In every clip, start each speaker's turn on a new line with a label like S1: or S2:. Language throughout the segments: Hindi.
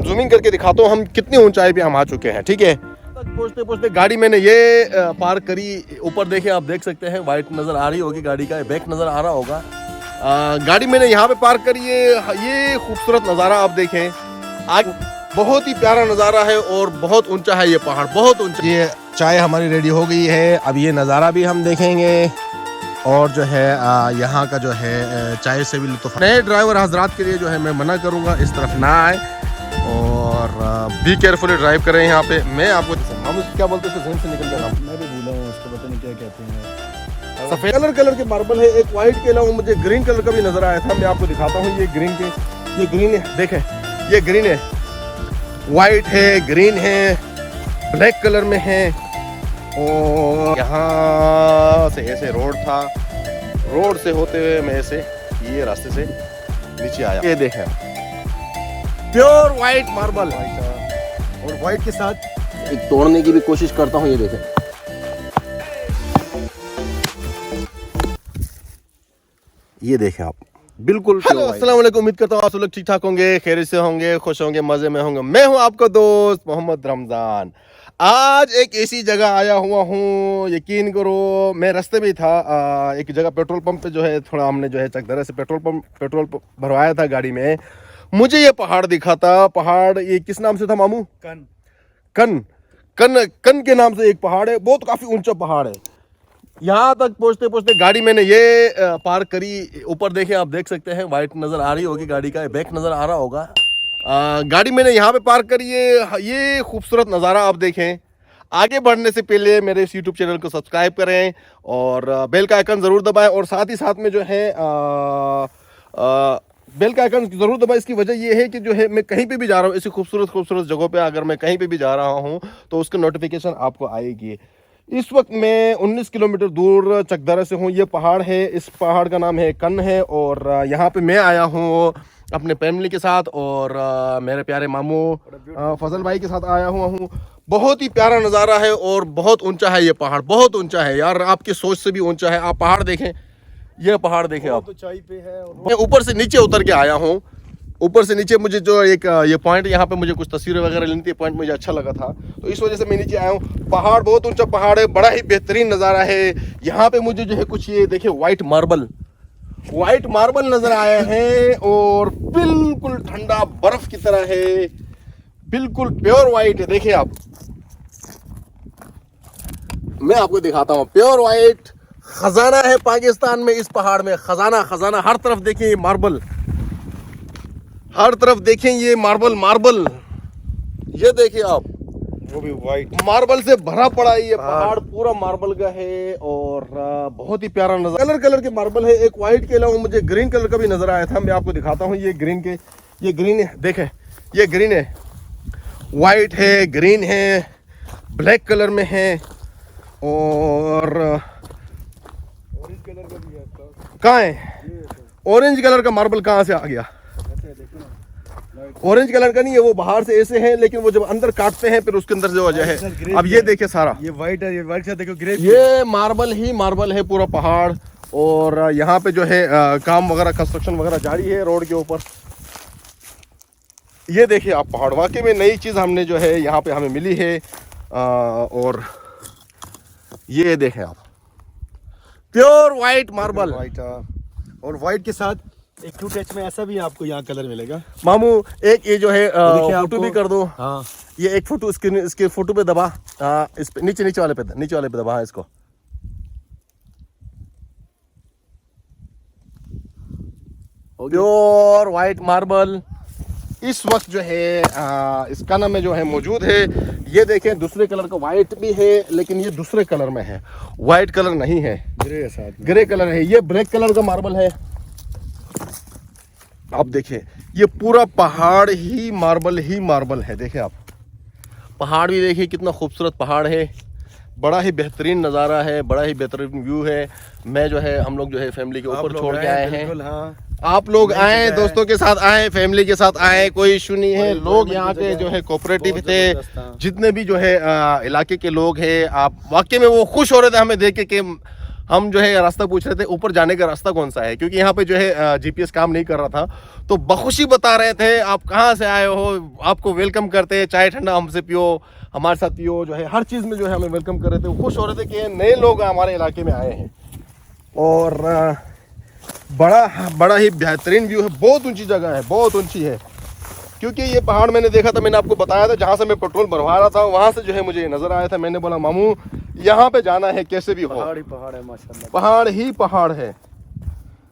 S1: जूमिंग करके दिखाता हूँ हम कितनी ऊंचाई पे हम आ चुके हैं। ठीक है, तक पहुँचते पहुँचते गाड़ी मैंने ये पार्क करी। ऊपर देखे, आप देख सकते हैं वाइट नज़र आ रही होगी गाड़ी का, बैक नज़र आ रहा होगा। गाड़ी मैंने यहाँ पे पार्क करी है। ये खूबसूरत नज़ारा आप देखें, आग बहुत ही प्यारा नज़ारा है और बहुत ऊंचा है ये पहाड़, बहुत ऊंचा। ये चाय हमारी रेडी हो गई है, अब ये नज़ारा भी हम देखेंगे और जो है यहाँ का जो है चाय से भी लुत्फ़। नए ड्राइवर हजरात के लिए जो है मैं मना करूँगा इस तरफ ना आए और बी केयरफुली ड्राइव करें यहाँ पे। मैं आपको हम उसको क्या बोलते हैं, जहन से निकल गया, मैं भी भूला हूँ उसको, पता नहीं क्या कहते हैं। सफ़ेद कलर के मार्बल है, एक वाइट के अलावा मुझे ग्रीन कलर का भी नज़र आया था। मैं आपको दिखाता हूँ, ये ग्रीन है, देखें ये ग्रीन है, वाइट है, ग्रीन है, ब्लैक कलर में है। और यहाँ से ऐसे रोड था, रोड से होते हुए मैं ऐसे ये रास्ते से नीचे आया। ये देखें प्योर वाइट मार्बल, और वाइट के साथ एक तोड़ने की भी कोशिश करता हूँ। ये देखें, ये देखें आप, बिल्कुल। हेलो, अस्सलाम वालेकुम, उम्मीद करता हूँ आप सब लोग ठीक ठाक होंगे, खैरियत से होंगे, खुश होंगे, मजे में होंगे। मैं हूँ आपका दोस्त मोहम्मद रमजान। आज एक ऐसी जगह आया हुआ हूँ, यकीन करो मैं रास्ते में था, एक जगह पेट्रोल पंप पे जो है थोड़ा हमने जो है चकदरा से पेट्रोल भरवाया था गाड़ी में। मुझे ये पहाड़ दिखा था। पहाड़ ये किस नाम से था मामू? कन के नाम से एक पहाड़ है, बहुत काफ़ी ऊंचा पहाड़ है। यहाँ तक पहुँचते पहुँचते गाड़ी मैंने ये पार्क करी। ऊपर देखें, आप देख सकते हैं वाइट नज़र आ रही होगी गाड़ी का, बैक नज़र आ रहा होगा। गाड़ी मैंने यहाँ पे पार्क करी है। ये खूबसूरत नज़ारा आप देखें। आगे बढ़ने से पहले मेरे इस यूट्यूब चैनल को सब्सक्राइब करें और बेल का आइकन ज़रूर दबाएं, और साथ ही साथ में जो है बेल का आइकन ज़रूर दबाएं। इसकी वजह ये है कि जो है मैं कहीं पे भी जा रहा हूँ, ऐसी खूबसूरत जगहों पे अगर मैं कहीं पे भी जा रहा हूँ तो उसकी नोटिफिकेशन आपको आएगी। इस वक्त मैं 19 किलोमीटर दूर चकदरा से हूँ। ये पहाड़ है, इस पहाड़ का नाम है कन है, और यहाँ पे मैं आया हूँ अपने फैमिली के साथ और मेरे प्यारे मामू फजल भाई के साथ आया हुआ हूँ। बहुत ही प्यारा नज़ारा है और बहुत ऊंचा है ये पहाड़, बहुत ऊंचा है यार, आपकी सोच से भी ऊंचा है। आप पहाड़ देखें, ये पहाड़ देखें आप, ऊंचाई पे है। मैं ऊपर से नीचे उतर के आया हूँ। ऊपर से नीचे मुझे जो एक ये पॉइंट, यहाँ पे मुझे कुछ तस्वीरें वगैरह लेनी थी, पॉइंट मुझे अच्छा लगा था, तो इस वजह से मैं नीचे आया हूँ। पहाड़ बहुत ऊंचा पहाड़ है, बड़ा ही बेहतरीन नज़ारा है। यहाँ पे मुझे जो है कुछ ये देखे वाइट मार्बल नजर आए हैं और बिल्कुल ठंडा बर्फ की तरह है, बिल्कुल प्योर वाइट है। देखिए आप, मैं आपको दिखाता हूँ, प्योर वाइट खजाना है पाकिस्तान में। इस पहाड़ में खजाना हर तरफ देखें, ये मार्बल, हर तरफ देखें ये मार्बल, ये देखिए आप, वो भी वाइट मार्बल से भरा पड़ा है। ये पहाड़ पूरा मार्बल का है और बहुत ही प्यारा नज़ारा। कलर के मार्बल है, एक वाइट के अलावा मुझे ग्रीन कलर का भी नजर आया था। मैं आपको दिखाता हूँ, ये ग्रीन है, देखें ये ग्रीन है, वाइट है, ग्रीन है, ब्लैक कलर में है, और ऑरेंज कलर का भी है। कहाँ है ऑरेंज कलर का मार्बल, कहाँ से आ गया? ऑरेंज कलर का नहीं है, वो बाहर से ऐसे है, लेकिन वो जब अंदर काटते हैं फिर उसके अंदर जो वजह है। अब ये देखिए सारा, ये वाइट है, ये वाइट से देखो ग्रे, ये मार्बल है पूरा पहाड़। और यहाँ पे जो है काम वगैरह, कंस्ट्रक्शन वगैरह जारी है रोड के ऊपर। ये देखिए आप पहाड़, वाकई में नई चीज़ हमने जो है यहाँ पे हमें मिली है। और ये देखें आप, प्योर वाइट मार्बल, और वाइट के साथ एक टू टच में ऐसा भी आपको यहाँ कलर मिलेगा। मामू एक ये जो है फोटो भी कर दो। हाँ, ये एक फोटो इसके फोटो पे दबा, इस पे नीचे वाले पे दबा। हाँ, इसको प्योर वाइट मार्बल इस वक्त जो है इस कन में जो है मौजूद है। ये देखें, दूसरे कलर का वाइट भी है, लेकिन ये दूसरे कलर में है, वाइट कलर नहीं है, ग्रे कलर है। ये ब्लैक कलर का मार्बल है। आप देखें, ये पूरा पहाड़ ही मार्बल है। देखें आप, पहाड़ भी देखिए कितना खूबसूरत पहाड़ है, बड़ा ही बेहतरीन नज़ारा है, बड़ा ही बेहतरीन व्यू है। मैं जो है, हम लोग जो है फैमिली के ऊपर छोड़ के आए हैं। हाँ। आप लोग आए, दोस्तों के साथ आए, फैमिली के साथ आए, कोई इशू नहीं है। लोग यहाँ के जो है कोऑपरेटिव थे, जितने भी जो है इलाके के लोग हैं, आप वाकई में वो खुश हो रहे थे हमें देख के कि हम जो है रास्ता पूछ रहे थे ऊपर जाने का रास्ता कौन सा है, क्योंकि यहाँ पे जो है जीपीएस काम नहीं कर रहा था। तो बखुशी बता रहे थे आप कहाँ से आए हो, आपको वेलकम करते हैं, चाय ठंडा हमसे पियो, हमारे साथ पियो, जो है हर चीज़ में जो है हमें वेलकम कर रहे थे। खुश हो रहे थे कि नए लोग हमारे इलाके में आए हैं। और बड़ा ही बेहतरीन व्यू है, बहुत ऊंची जगह है, बहुत ऊंची है। क्योंकि ये पहाड़ मैंने देखा था, मैंने आपको बताया था, जहाँ से मैं पेट्रोल भरवा रहा था वहाँ से जो है मुझे नज़र आया था। मैंने बोला मामू यहाँ पे जाना है कैसे भी हो।
S2: पहाड़ ही पहाड़ है माशाल्लाह,
S1: पहाड़ ही पहाड़ है।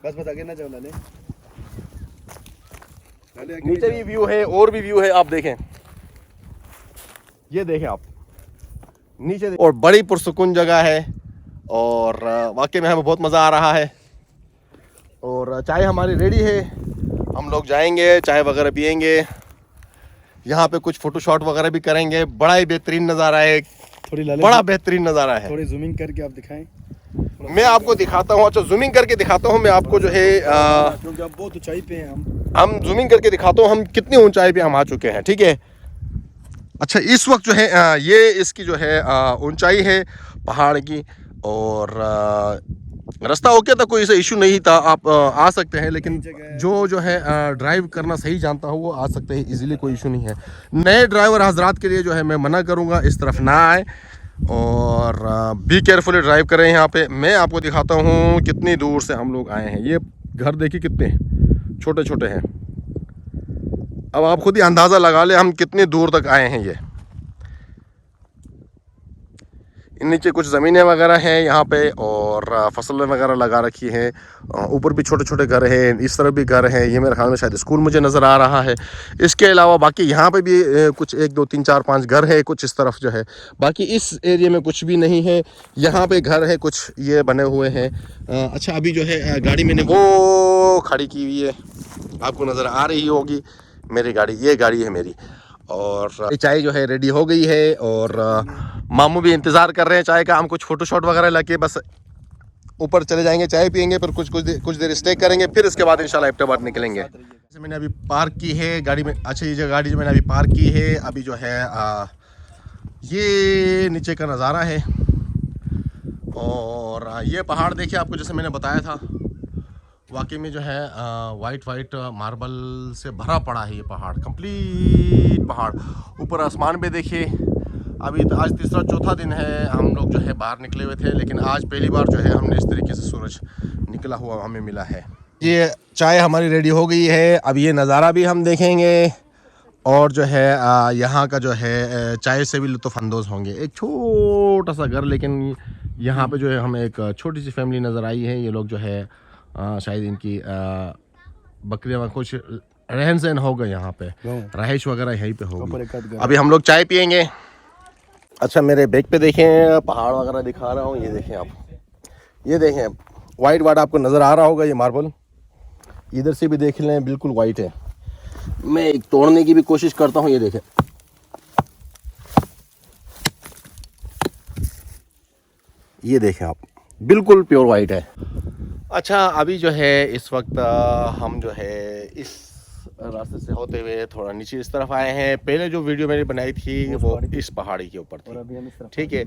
S2: बस बता के ना जाओ नाले।
S1: नीचे भी व्यू है और भी व्यू है, आप देखें, ये देखें आप नीचे, और बड़ी पुरसुकून जगह है और वाकई में हमें बहुत मज़ा आ रहा है। और चाय हमारी रेडी है, हम लोग जाएंगे चाय वगैरह पियेंगे, यहाँ पे कुछ फोटो शॉट वगैरह भी करेंगे। बड़ा ही बेहतरीन नज़ारा है,
S2: थोड़ी लाले,
S1: बड़ा बेहतरीन नज़ारा है।
S2: थोड़ी जूमिंग करके आप दिखाएं,
S1: मैं आपको दिखाता हूँ। अच्छा जूमिंग करके दिखाता हूँ मैं आपको, जो है
S2: क्योंकि आप बहुत ऊंचाई पे हैं।
S1: हम जूमिंग करके दिखाता हूँ हम कितनी ऊंचाई पे हम आ चुके हैं, ठीक है। अच्छा इस वक्त जो है ये इसकी जो है ऊंचाई है पहाड़ की, और रास्ता ओके था, कोई ऐसा इशू नहीं था, आप आ सकते हैं। लेकिन जो है ड्राइव करना सही जानता हो वो आ सकते हैं इजीली, कोई इशू नहीं है। नए ड्राइवर हजरात के लिए जो है मैं मना करूँगा इस तरफ ना आए, और बी केयरफुली ड्राइव करें। यहाँ पे मैं आपको दिखाता हूँ कितनी दूर से हम लोग आए हैं। ये घर देखिए कितने छोटे छोटे हैं, अब आप खुद ही अंदाज़ा लगा ले हम कितनी दूर तक आए हैं। ये नीचे कुछ ज़मीनें वगैरह हैं यहाँ पे, और फसलें वगैरह लगा रखी हैं। ऊपर भी छोटे छोटे घर हैं, इस तरफ भी घर हैं। ये मेरे ख्याल में शायद स्कूल मुझे नज़र आ रहा है। इसके अलावा बाकी यहाँ पे भी कुछ 1 2 3 4 5 घर है, कुछ इस तरफ जो है। बाकी इस एरिया में कुछ भी नहीं है। यहाँ पे घर है कुछ ये बने हुए हैं। अच्छा अभी जो है गाड़ी मैंने वो खड़ी की हुई है, आपको नज़र आ रही होगी मेरी गाड़ी, ये गाड़ी है मेरी। और चाय जो है रेडी हो गई है, और मामू भी इंतज़ार कर रहे हैं चाय का। हम कुछ फ़ोटो शॉट वगैरह लेके बस ऊपर चले जाएंगे, चाय पियेंगे, फिर कुछ देर स्टे करेंगे, फिर इसके बाद इंशाल्लाह एबटाबाद निकलेंगे। जैसे मैंने अभी पार्क की है गाड़ी में, अच्छा ये जो गाड़ी जो मैंने अभी पार्क की है, अभी जो है ये नीचे का नज़ारा है। और ये पहाड़ देखिए, आपको जैसे मैंने बताया था वाकई में जो है वाइट मार्बल से भरा पड़ा है ये पहाड़, कंप्लीट पहाड़। ऊपर आसमान पे देखिए, अभी तो आज तीसरा चौथा दिन है हम लोग जो है बाहर निकले हुए थे, लेकिन आज पहली बार जो है हमने इस तरीके से सूरज निकला हुआ हमें मिला है। ये चाय हमारी रेडी हो गई है, अब ये नज़ारा भी हम देखेंगे, और जो है यहाँ का जो है चाय से भी लुत्फ़अंदोज़ होंगे। एक छोटा सा घर, लेकिन यहाँ पे जो है हमें एक छोटी सी फैमिली नज़र आई है। ये लोग जो है शायद इनकी बकरियाँ कुछ रहन सहन होगा, यहाँ पे रहाइश वगैरह यहीं पे होगी। अभी हम लोग चाय पियेंगे। अच्छा मेरे बैग पे देखें, पहाड़ वगैरह दिखा रहा हूँ, ये देखें आप, ये देखें वाइट आपको नज़र आ रहा होगा, ये मार्बल इधर से भी देख लें बिल्कुल वाइट है। मैं एक तोड़ने की भी कोशिश करता हूँ, ये देखें, ये देखें आप, बिल्कुल प्योर वाइट है। अच्छा अभी जो है इस वक्त हम जो है इस रास्ते से होते हुए थोड़ा नीचे इस तरफ आए हैं। पहले जो वीडियो मैंने बनाई थी वो इस पहाड़ी के ऊपर थी, ठीक है।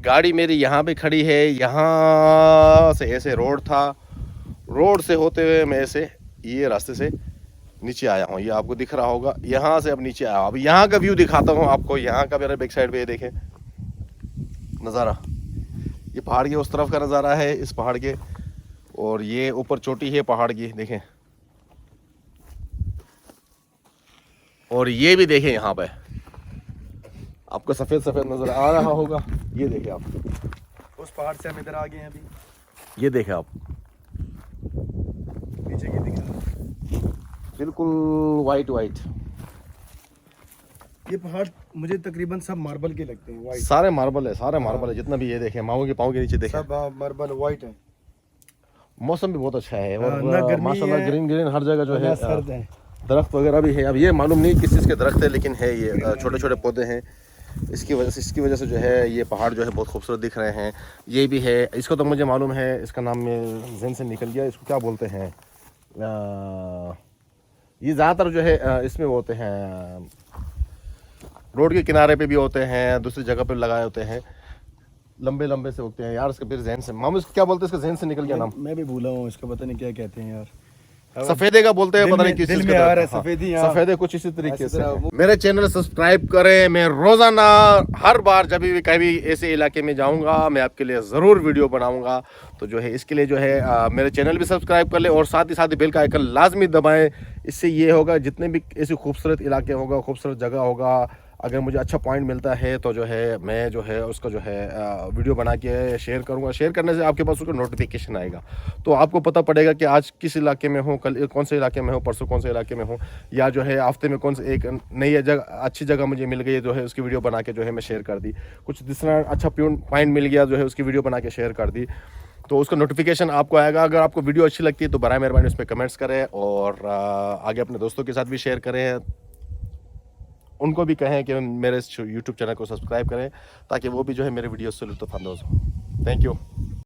S1: गाड़ी मेरी यहाँ पे खड़ी है, यहाँ से ऐसे रोड था, रोड से होते हुए मैं ऐसे ये रास्ते से नीचे आया हूँ, ये आपको दिख रहा होगा। यहाँ से अब नीचे आया, अब यहाँ का व्यू दिखाता हूँ आपको। यहाँ का मेरे बैक साइड पे ये देखें नज़ारा, ये पहाड़ के उस तरफ का नज़ारा है, इस पहाड़ के, और ये ऊपर चोटी है पहाड़ की देखें, और ये भी देखें यहाँ पे आपको सफ़ेद सफ़ेद नज़र आ रहा होगा, ये देखें आप,
S2: उस पहाड़ से हम इधर आ गए हैं अभी,
S1: ये देखें आप,
S2: नीचे की दिख रहा है
S1: बिल्कुल वाइट।
S2: ये पहाड़ मुझे तकरीबन सब मार्बल के लगते हैं, वाइट,
S1: सारे मार्बल है, सारे मार्बल है जितना भी, ये देखें माओ के पाँव के नीचे देखें,
S2: सब मार्बल वाइट है।
S1: मौसम भी बहुत अच्छा है, और
S2: माशाल्लाह
S1: ग्रीन हर जगह जो है,
S2: सर्द है,
S1: दरख्त वगैरह भी है। अब ये मालूम नहीं किस चीज़ के दरख्त है, लेकिन है ये छोटे छोटे पौधे हैं। इसकी वजह से जो है ये पहाड़ जो है बहुत खूबसूरत दिख रहे हैं। ये भी है, इसको तो मुझे मालूम है, इसका नाम में जहन से निकल गया, इसको क्या बोलते हैं, ये ज़्यादातर जो है इसमें होते हैं, रोड के किनारे पे भी होते हैं, दूसरी जगह पे लगाए होते हैं। लंबे लंबे से उगते हैं यार, इसके फिर जहन से, मामू इसको क्या बोलते हैं, इसका जहन से निकल गया नाम,
S2: मैं भी भूला हूँ इसका, पता नहीं क्या कहते हैं यार।
S1: सफेदे का बोलते हैं,
S2: दिल
S1: पता नहीं
S2: में-
S1: किस
S2: दिल
S1: चीज
S2: में
S1: का
S2: आ
S1: तरह-
S2: रहा है,
S1: हाँ,
S2: सफेदी, हाँ।
S1: सफेदे कुछ इसी तरीके
S2: ऐसी
S1: से।
S2: तरह वो-
S1: मेरे चैनल सब्सक्राइब करें, मैं रोजाना हर बार जब भी कभी ऐसे इलाके में जाऊंगा मैं आपके लिए ज़रूर वीडियो बनाऊंगा। तो जो है इसके लिए जो है मेरे चैनल भी सब्सक्राइब कर ले और साथ ही बेल का आइकन लाजमी दबाएं। इससे ये होगा जितने भी ऐसे खूबसूरत इलाके होगा, खूबसूरत जगह होगा, अगर मुझे अच्छा पॉइंट मिलता है तो जो है मैं जो है उसका जो है वीडियो बना के शेयर करूंगा। शेयर करने से आपके पास उसका नोटिफिकेशन आएगा, तो आपको पता पड़ेगा कि आज किस इलाके में हूँ, कल कौन से इलाके में हूँ, परसों कौन से इलाके में हूँ, या जो है हफ्ते में कौन से एक नई जगह, अच्छी जगह मुझे मिल गई जो है उसकी वीडियो बना के जो है मैं शेयर कर दी। कुछ दूसरा अच्छा पॉइंट मिल गया जो है उसकी वीडियो बना के शेयर कर दी, तो उसका नोटिफिकेशन आपको आएगा। अगर आपको वीडियो अच्छी लगती है तो बराए मेहरबानी उस पर कमेंट्स करें और आगे अपने दोस्तों के साथ भी शेयर करें, उनको भी कहें कि मेरे यूट्यूब चैनल को सब्सक्राइब करें ताकि वो भी जो है मेरे वीडियो से लुत्फ़ अंदोज़ हो। Thank you.